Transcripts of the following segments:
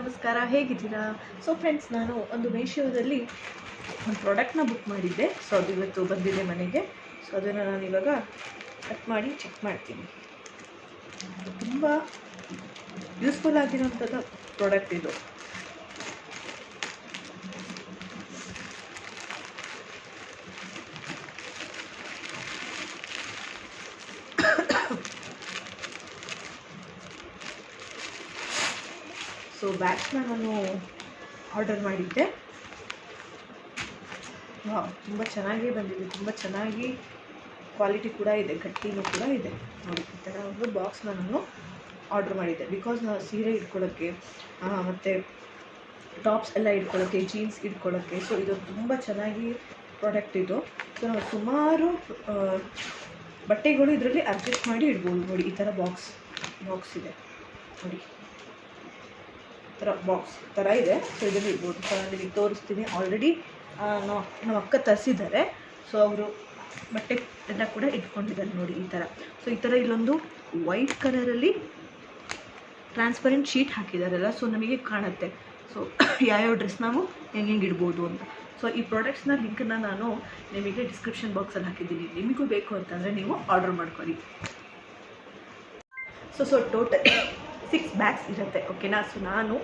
ನಮಸ್ಕಾರ, ಹೇಗಿದ್ದೀರಾ? So friends, ನಾನು ಒಂದು ಮೀಶೋದಲ್ಲಿ ಒಂದು ಪ್ರಾಡಕ್ಟ್ನ ಬುಕ್ ಮಾಡಿದ್ದೆ. ಸೊ ಅದು ಇವತ್ತು ಬಂದಿದೆ ಮನೆಗೆ. ಸೊ ಅದನ್ನು ನಾನು ಇವಾಗ ಕಟ್ ಮಾಡಿ ಚೆಕ್ ಮಾಡ್ತೀನಿ. ತುಂಬ ಯೂಸ್ಫುಲ್ ಆಗಿರೋಂಥದ್ದು ಪ್ರಾಡಕ್ಟ್ ಇದು. ಸೊ ಬ್ಯಾಗ್ಸ್ನ ನಾನು ಆರ್ಡರ್ ಮಾಡಿದ್ದೆ. ತುಂಬ ಚೆನ್ನಾಗೇ ಬಂದಿದೆ, ತುಂಬ ಚೆನ್ನಾಗಿ ಕ್ವಾಲಿಟಿ ಕೂಡ ಇದೆ, ಗಟ್ಟಿನೂ ಕೂಡ ಇದೆ. ನೋಡಿ, ಈ ಥರ ಒಂದು ಬಾಕ್ಸ್ನ ನಾನು ಆರ್ಡರ್ ಮಾಡಿದ್ದೆ. ಬಿಕಾಸ್ ನಾವು ಸೀರೆ ಇಟ್ಕೊಳ್ಳೋಕ್ಕೆ ಮತ್ತು ಟಾಪ್ಸ್ ಎಲ್ಲ ಇಟ್ಕೊಳ್ಳೋಕ್ಕೆ, ಜೀನ್ಸ್ ಇಟ್ಕೊಳ್ಳೋಕ್ಕೆ. ಸೊ ಇದು ತುಂಬ ಚೆನ್ನಾಗಿ ಪ್ರಾಡಕ್ಟ್ ಇದು. ಸೊ ನಾವು ಸುಮಾರು ಬಟ್ಟೆಗಳು ಇದರಲ್ಲಿ ಅಡ್ಜಸ್ಟ್ ಮಾಡಿ ಇಡ್ಬೋದು. ನೋಡಿ, ಈ ಥರ ಬಾಕ್ಸ್ ಇದೆ ನೋಡಿ, ಈ ಥರ ಬಾಕ್ಸ್ ಥರ ಇದೆ. ಸೊ ಇದರಲ್ಲಿ ಇರ್ಬೋದು. ಸೊ ನಾನು ನಿಮಗೆ ತೋರಿಸ್ತೀನಿ. ಆಲ್ರೆಡಿ ನಮ್ಮ ಅಕ್ಕ ತರಿಸಿದ್ದಾರೆ. ಸೊ ಅವರು ಬಟ್ಟೆ ಎಲ್ಲ ಕೂಡ ಇಟ್ಕೊಂಡಿದ್ದಾರೆ ನೋಡಿ, ಈ ಥರ. ಸೊ ಈ ಥರ ಇಲ್ಲೊಂದು ವೈಟ್ ಕಲರಲ್ಲಿ ಟ್ರಾನ್ಸ್ಪರೆಂಟ್ ಶೀಟ್ ಹಾಕಿದಾರಲ್ಲ, ಸೊ ನಮಗೆ ಕಾಣುತ್ತೆ. ಸೊ ಯಾವ್ಯಾವ ಡ್ರೆಸ್ ನಾವು ಹೆಂಗೆ ಇಡ್ಬೋದು ಅಂತ. ಸೊ ಈ ಪ್ರಾಡಕ್ಟ್ಸ್ನ ಲಿಂಕನ್ನು ನಾನು ನಿಮಗೆ ಡಿಸ್ಕ್ರಿಪ್ಷನ್ ಬಾಕ್ಸಲ್ಲಿ ಹಾಕಿದ್ದೀನಿ. ನಿಮಗೂ ಬೇಕು ಅಂತಂದರೆ ನೀವು ಆರ್ಡರ್ ಮಾಡ್ಕೊಳ್ಳಿ. ಸೊ ಟೋಟಲ್ 6 ಬ್ಯಾಗ್ಸ್ ಇರುತ್ತೆ, ಓಕೆನಾ. ಸೊ ನಾನು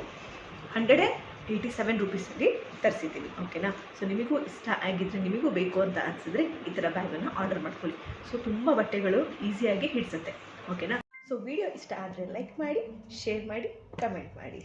187 ರೂಪೀಸಲ್ಲಿ ತರಿಸಿದ್ದೀನಿ, ಓಕೆನಾ. ಸೊ ನಿಮಗೂ ಇಷ್ಟ ಆಗಿದ್ದರೆ, ನಿಮಗೂ ಬೇಕು ಅಂತ ಅನಿಸಿದ್ರೆ ಈ ಥರ ಬ್ಯಾಗನ್ನು ಆರ್ಡರ್ ಮಾಡ್ಕೊಳ್ಳಿ. ಸೊ ತುಂಬ ಬಟ್ಟೆಗಳು ಈಸಿಯಾಗಿ ಹಿಡಿಸುತ್ತೆ, ಓಕೆನಾ. ಸೊ ವಿಡಿಯೋ ಇಷ್ಟ ಆದರೆ ಲೈಕ್ ಮಾಡಿ, ಶೇರ್ ಮಾಡಿ, ಕಮೆಂಟ್ ಮಾಡಿ.